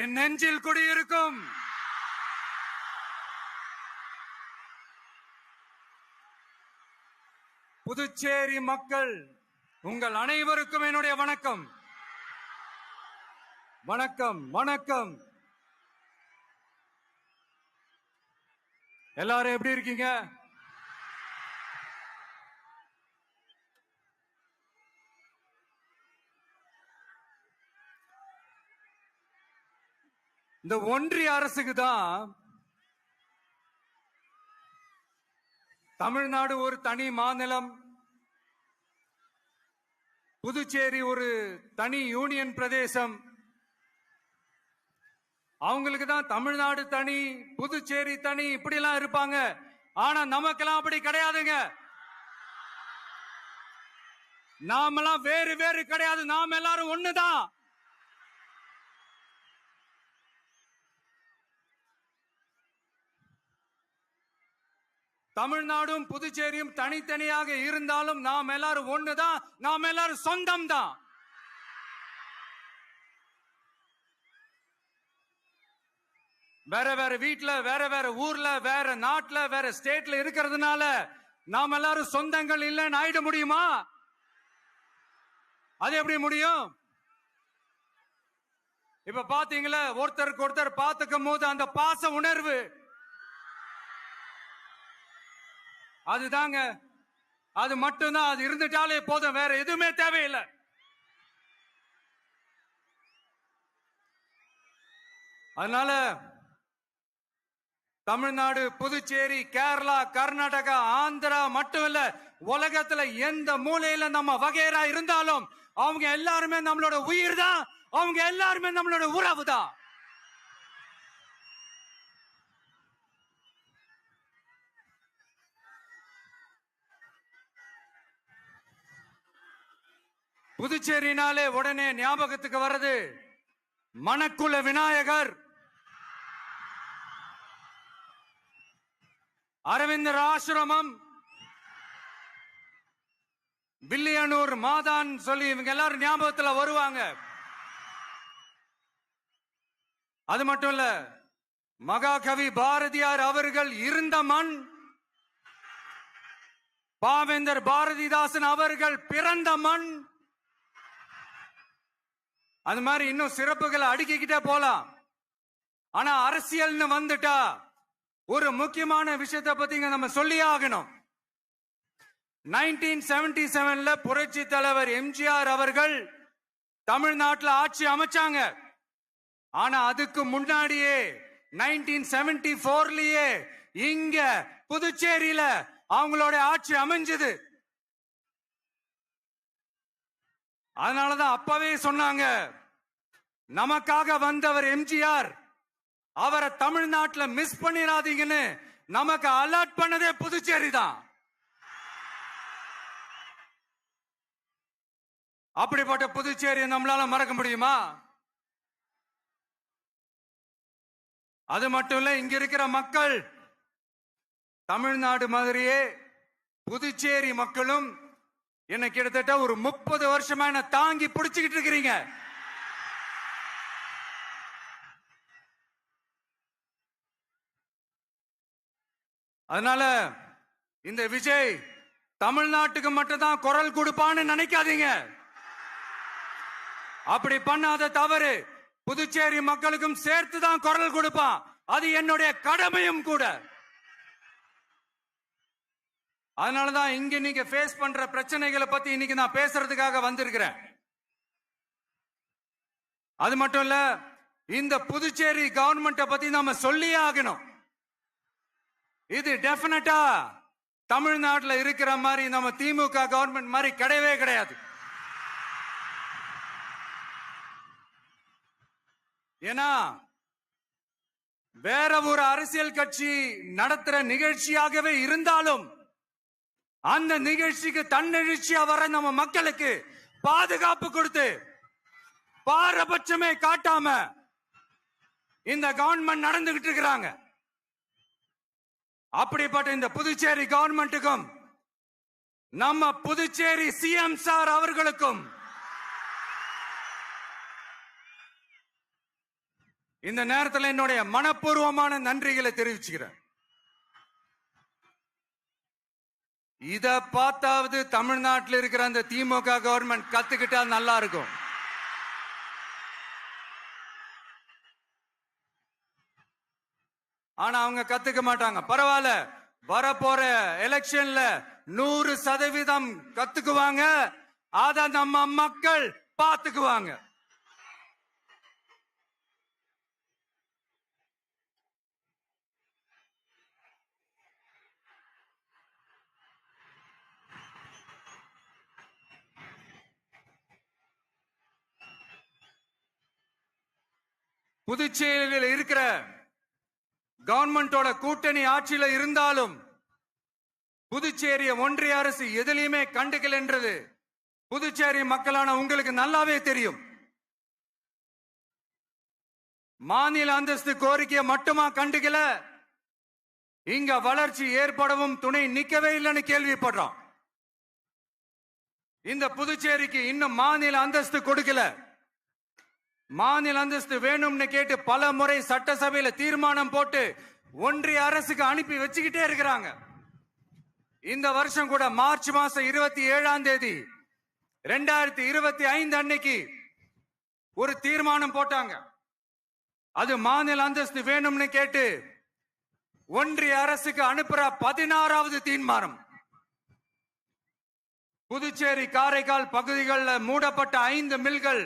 என் நெஞ்சில் குடியிருக்கும் புதுச்சேரி மக்கள் உங்கள் அனைவருக்கும் என்னுடைய வணக்கம். வணக்கம் வணக்கம். எல்லாரும் எப்படி இருக்கீங்க? இந்த ஒன்றிய அரசுக்கு தான் தமிழ்நாடு ஒரு தனி மாநிலம், புதுச்சேரி ஒரு தனி யூனியன் பிரதேசம். அவங்களுக்கு தான் தமிழ்நாடு தனி, புதுச்சேரி தனி, இப்படி எல்லாம் இருப்பாங்க. ஆனா நமக்கெல்லாம் அப்படி கிடையாதுங்க. நாமெல்லாம் வேறு வேறு கிடையாது. நாம எல்லாரும் ஒண்ணுதான். தமிழ்நாடும் புதுச்சேரியும் தனித்தனியாக இருந்தாலும் நாம் எல்லாரும் ஒண்ணுதான். நாம் எல்லாரும் சொந்தம் தான். வேற வேற வீட்டுல, வேற வேற ஊர்ல, வேற நாட்டுல, வேற ஸ்டேட்ல இருக்கிறதுனால நாம் எல்லாரும் சொந்தங்கள் இல்லைன்னு ஆயிட முடியுமா? அது எப்படி முடியும்? இப்ப பாத்தீங்களா, ஒருத்தருக்கு ஒருத்தர் பார்த்துக்கும் போது அந்த பாச உணர்வு, அதுதாங்க. அது மட்டும்தான். அது இருந்துட்டாலே போதும், வேற எதுவுமே தேவையில்லை. அதனால தமிழ்நாடு, புதுச்சேரி, கேரளா, கர்நாடகா, ஆந்திரா மட்டும் இல்ல, உலகத்துல எந்த மூலையில நம்ம வகைரா இருந்தாலும் அவங்க எல்லாருமே நம்மளோட உயிர் தான். அவங்க எல்லாருமே நம்மளோட உறவு தான். புதுச்சேரினாலே உடனே ஞாபகத்துக்கு வர்றது மணக்குள விநாயகர், அரவிந்தர் ஆசிரமம், வில்லியனூர் மாதான் சொல்லி இவங்க எல்லாரும் ஞாபகத்துல வருவாங்க. அது மட்டும் இல்ல, மகாகவி பாரதியார் அவர்கள் இருந்த மண், பாவேந்தர் பாரதிதாசன் அவர்கள் பிறந்த மண். அது மாதிரி இன்னும் சிறப்புகளை அடுக்கிக்கிட்டே போலாம். ஆனா அரசியல்னு வந்துட்டா ஒரு முக்கியமான விஷயத்தை பத்தி நம்ம சொல்லி ஆகணும். 1977 புரட்சி தலைவர் எம்ஜிஆர் அவர்கள் தமிழ்நாட்டில் ஆட்சி அமைச்சாங்க. ஆனா அதுக்கு முன்னாடியே 1974லயே இங்க புதுச்சேரியில அவங்களோட ஆட்சி அமைஞ்சது. அதனாலதான் அப்பவே சொன்னாங்க, நமக்காக வந்தவர் எம்ஜிஆர், அவரை தமிழ்நாட்டில் மிஸ் பண்ணிடாதீங்கன்னு நமக்கு அலர்ட் பண்ணதே புதுச்சேரி தான். அப்படிப்பட்ட புதுச்சேரியை நம்மளால மறக்க முடியுமா? அது மட்டும் இல்ல, இங்க இருக்கிற மக்கள் தமிழ்நாடு மாதிரியே புதுச்சேரி மக்களும் என்ன கிட்டத்தட்ட ஒரு 30 வருஷமா என்ன தாங்கி பிடிச்சுக்கிட்டு இருக்கிறீங்க. அதனால இந்த விஜய் தமிழ்நாட்டுக்கு மட்டும்தான் குரல் கொடுப்பான்னு நினைக்காதீங்க. அப்படி பண்ணாத தவறு புதுச்சேரி மக்களுக்கும் சேர்த்துதான் குரல் கொடுப்பான். அது என்னுடைய கடமையும் கூட. அதனாலதான் இங்க நீங்க ஃபேஸ் பண்ற பிரச்சனைகளை பத்தி இன்னைக்கு நான் பேசுறதுக்காக வந்திருக்கிறேன். அது மட்டும் இல்ல, இந்த புதுச்சேரி கவர்மெண்ட்டை பத்தி நாம சொல்லியே ஆகணும். இது டெஃபினட்டா தமிழ்நாட்டில் இருக்கிற மாதிரி நம்ம திமுக கவர்மெண்ட் மாதிரி கிடையவே கிடையாது. ஏன்னா வேற ஒரு அரசியல் கட்சி நடத்துற நிகழ்ச்சியாகவே இருந்தாலும் அந்த நிகழ்ச்சிக்கு தன்னெழுச்சியா வர நம்ம மக்களுக்கு பாதுகாப்பு கொடுத்து பாரபட்சமே காட்டாம இந்த கவர்மெண்ட் நடந்துகிட்டு இருக்கிறாங்க. அப்படிப்பட்ட இந்த புதுச்சேரி கவர்மெண்ட்டுக்கும் நம்ம புதுச்சேரி சிஎம் சார் அவர்களுக்கும் இந்த நேரத்தில் என்னுடைய மனப்பூர்வமான நன்றிகளை தெரிவிச்சுக்கிறேன். இத பார்த்தாவது தமிழ்நாட்டில் இருக்கிற அந்த திமுக கவர்மெண்ட் கத்துக்கிட்டா நல்லா இருக்கும். ஆனா அவங்க கத்துக்க மாட்டாங்க. பரவாயில்ல, வரப்போற எலெக்ஷன்ல 100% கத்துக்குவாங்க. அத நம்ம மக்கள் பாத்துக்குவாங்க. புதுச்சேரியில் இருக்கிற கவர்மெண்டோட கூட்டணி ஆட்சியில இருந்தாலும் புதுச்சேரிய ஒன்றிய அரசு எதிலையுமே கண்டுக்கல் என்றது புதுச்சேரி மக்களான உங்களுக்கு நல்லாவே தெரியும். மாநில அந்தஸ்து கோரிக்கையை மட்டுமா கண்டுக்கல, இங்க வளர்ச்சி ஏற்படவும் துணை நிக்கவே இல்லைன்னு கேள்விப்படுறோம். இந்த புதுச்சேரிக்கு இன்னும் மாநில அந்தஸ்து கொடுக்கல. மாநில அந்தஸ்து வேணும்னு கேட்டு பல முறை சட்டசபையில தீர்மானம் போட்டு ஒன்றிய அரசுக்கு அனுப்பி வச்சுக்கிட்டே இருக்கிறாங்க. இந்த வருஷம் கூட மார்ச் மாசம் 27ஆம் தேதி 2025 அன்னைக்கு ஒரு தீர்மானம் போட்டாங்க. அது மாநில அந்தஸ்து வேணும்னு கேட்டு ஒன்றிய அரசுக்கு அனுப்புற 16வது தீர்மானம். புதுச்சேரி காரைக்கால் பகுதிகளில் மூடப்பட்ட 5 மில்கள்,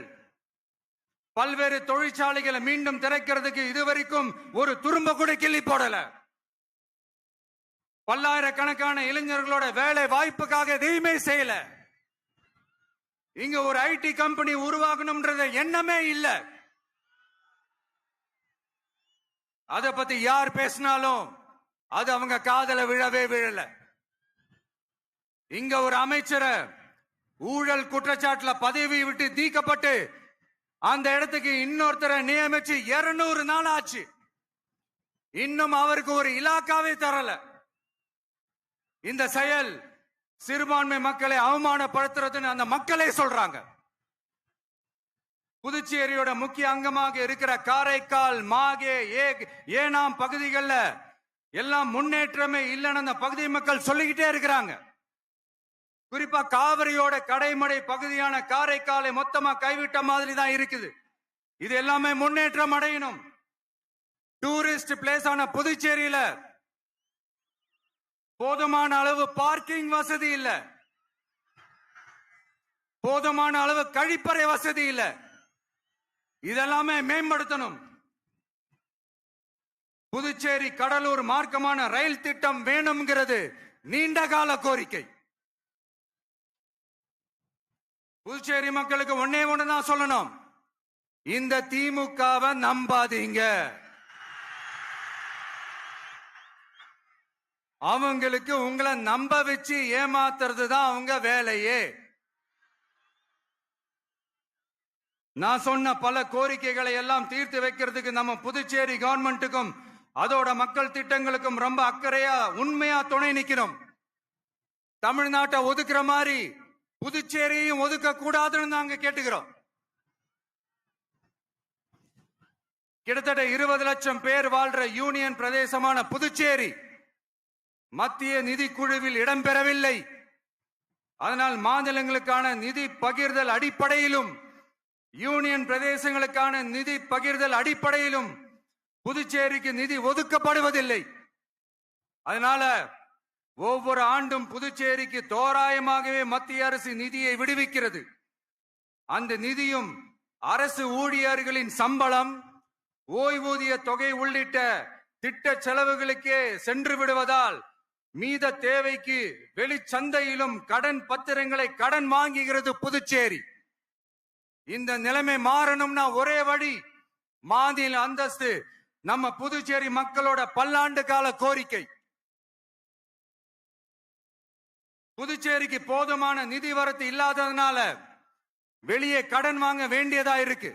பல்வேறு தொழிற்சாலைகளை மீண்டும் திறக்கிறதுக்கு இதுவரைக்கும் ஒரு துரும்ப கூட கிள்ளி போடல. பல்லாயிரக்கணக்கான இளைஞர்களோட வேலை வாய்ப்புக்காக எதையுமே செய்யல. இங்க ஒரு ஐடி கம்பெனி உருவாகணும்ன்றது எண்ணமே இல்ல. அத பத்தி யார் பேசினாலும் அது அவங்க காதல விழவே விழல. இங்க ஒரு அமைச்சரை ஊழல் குற்றச்சாட்டுல பதவி விட்டு நீக்கப்பட்டு அந்த இடத்துக்கு இன்னொருத்தரை நியமிச்சு 200 நாள் ஆச்சு. இன்னும் அவருக்கு ஒரு இலாக்காவே தரல. இந்த செயல் சிறுபான்மை மக்களை அவமானப்படுத்துறதுன்னு அந்த மக்களே சொல்றாங்க. புதுச்சேரியோட முக்கிய அங்கமாக இருக்கிற காரைக்கால், மாகே, ஏனாம் பகுதிகளில் எல்லாம் முன்னேற்றமே இல்லைன்னு அந்த பகுதி மக்கள் சொல்லிக்கிட்டே இருக்கிறாங்க. குறிப்பா காவிரியோட கடைமடை பகுதியான காரைக்காலை மொத்தமா கைவிட்ட மாதிரி தான் இருக்குது. இது எல்லாமே முன்னேற்றம் அடையணும். டூரிஸ்ட் பிளேஸ் ஆன புதுச்சேரியில போதுமான அளவு பார்க்கிங் வசதி இல்ல, போதுமான அளவு கழிப்பறை வசதி இல்ல. இதெல்லாமே மேம்படுத்தணும். புதுச்சேரி கடலூர் மார்க்கமான ரயில் திட்டம் வேணும்ங்கிறது நீண்ட கால கோரிக்கை. புதுச்சேரி மக்களுக்கு ஒன்னே ஒண்ணுதான் சொல்லணும், இந்த திமுகவை நம்பாதீங்க. அவங்களுக்கு உங்களை நம்ப வச்சு ஏமாத்துறது தான் அவங்க வேலையே. நான் சொன்ன பல கோரிக்கைகளை எல்லாம் தீர்த்து வைக்கிறதுக்கு நம்ம புதுச்சேரி கவர்மெண்ட்டுக்கும் அதோட மக்கள் திட்டங்களுக்கும் ரொம்ப அக்கறையா உண்மையா துணை நிக்கணும். தமிழ்நாட்டை ஒதுக்குற மாதிரி புதுச்சேரியும் ஒதுக்க கூடாதுன்னு நாங்க கேட்டுக்கிறோம். கிட்டத்தட்ட 20 லட்சம் பேர் வாழ்ற யூனியன் பிரதேசமான புதுச்சேரி மத்திய நிதி குழுவில் இடம்பெறவில்லை. அதனால் மாநிலங்களுக்கான நிதி பகிர்தல் அடிப்படையிலும் யூனியன் பிரதேசங்களுக்கான நிதி பகிர்தல் அடிப்படையிலும் புதுச்சேரிக்கு நிதி ஒதுக்கப்படுவதில்லை. அதனால ஒவ்வொரு ஆண்டும் புதுச்சேரிக்கு தோராயமாகவே மத்திய அரசு நிதியை விடுவிக்கிறது. அந்த நிதியும் அரசு ஊழியர்களின் சம்பளம், ஓய்வூதிய தொகை உள்ளிட்ட திட்ட செலவுகளுக்கே சென்று விடுவதால் மீத தேவைக்கு வெளிச்சந்தையிலும் கடன் பத்திரங்களை கடன் வாங்குகிறது புதுச்சேரி. இந்த நிலைமை மாறணும்னா ஒரே வழி, மாநில அந்தஸ்து நம்ம புதுச்சேரி மக்களோட பல்லாண்டு கால கோரிக்கை. புதுச்சேரிக்கு போதுமான நிதி வரத்து இல்லாததுனால வெளியே கடன் வாங்க வேண்டியதா இருக்கு.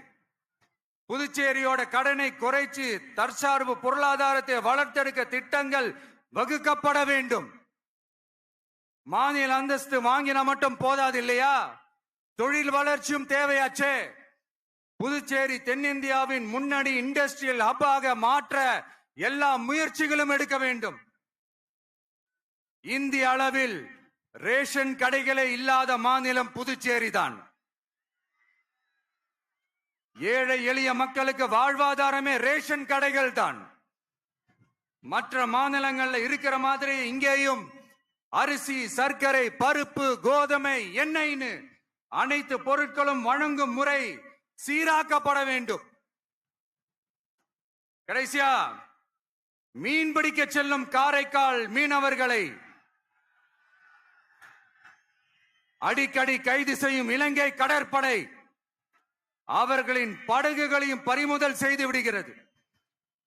புதுச்சேரியோட கடனை குறைச்சு தற்சார்பு பொருளாதாரத்தை வளர்த்தெடுக்க திட்டங்கள் வகுக்கப்பட வேண்டும். மாநில அந்தஸ்து வாங்கினா மட்டும் போதாது இல்லையா, தொழில் வளர்ச்சியும் தேவையாச்சே. புதுச்சேரி தென்னிந்தியாவின் முன்னணி இண்டஸ்ட்ரியல் ஹப்பாக மாற்ற எல்லா முயற்சிகளும் எடுக்க வேண்டும். இந்திய அளவில் ரேஷன் கடைகளே இல்லாத மாநிலம் புதுச்சேரி தான். ஏழை எளிய மக்களுக்கு வாழ்வாதாரமே ரேஷன் கடைகள் தான். மற்ற மாநிலங்கள்ல இருக்கிற மாதிரி இங்கேயும் அரிசி, சர்க்கரை, பருப்பு, கோதுமை, எண்ணெய்னு அனைத்து பொருட்களும் வழங்கும் முறை சீராக்கப்பட வேண்டும். கடைசியா மீன் பிடிக்க செல்லும் காரைக்கால் மீனவர்களை அடிக்கடி கைது செய்யும் இலங்கை கடற்படை அவர்களின் படகுகளையும் பறிமுதல் செய்து விடுகிறது.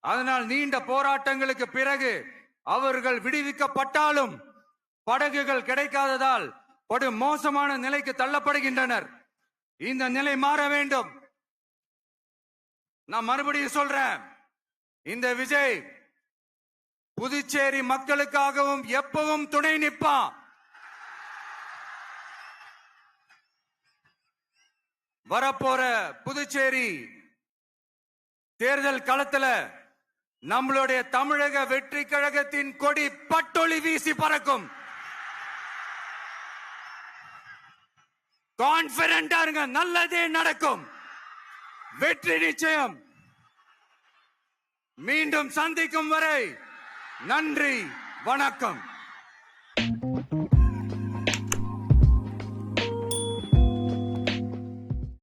அதனால் நீண்ட போராட்டங்களுக்கு பிறகு அவர்கள் விடுவிக்கப்பட்டாலும் படகுகள் கிடைக்காததால் படு மோசமான நிலைக்கு தள்ளப்படுகின்றனர். இந்த நிலை மாற வேண்டும். நான் மறுபடியும் சொல்றேன், இந்த விஜய் புதுச்சேரி மக்களுக்காகவும் எப்பவும் துணை நிற்பான். வரப்போற புதுச்சேரி தேர்தல் களத்துல நம்மளுடைய தமிழக வெற்றி கழகத்தின் கொடி பட்டொளி வீசி பறக்கும். கான்பிடண்டா இருங்க, நல்லதே நடக்கும். வெற்றி நிச்சயம். மீண்டும் சந்திக்கும் வரை நன்றி, வணக்கம்.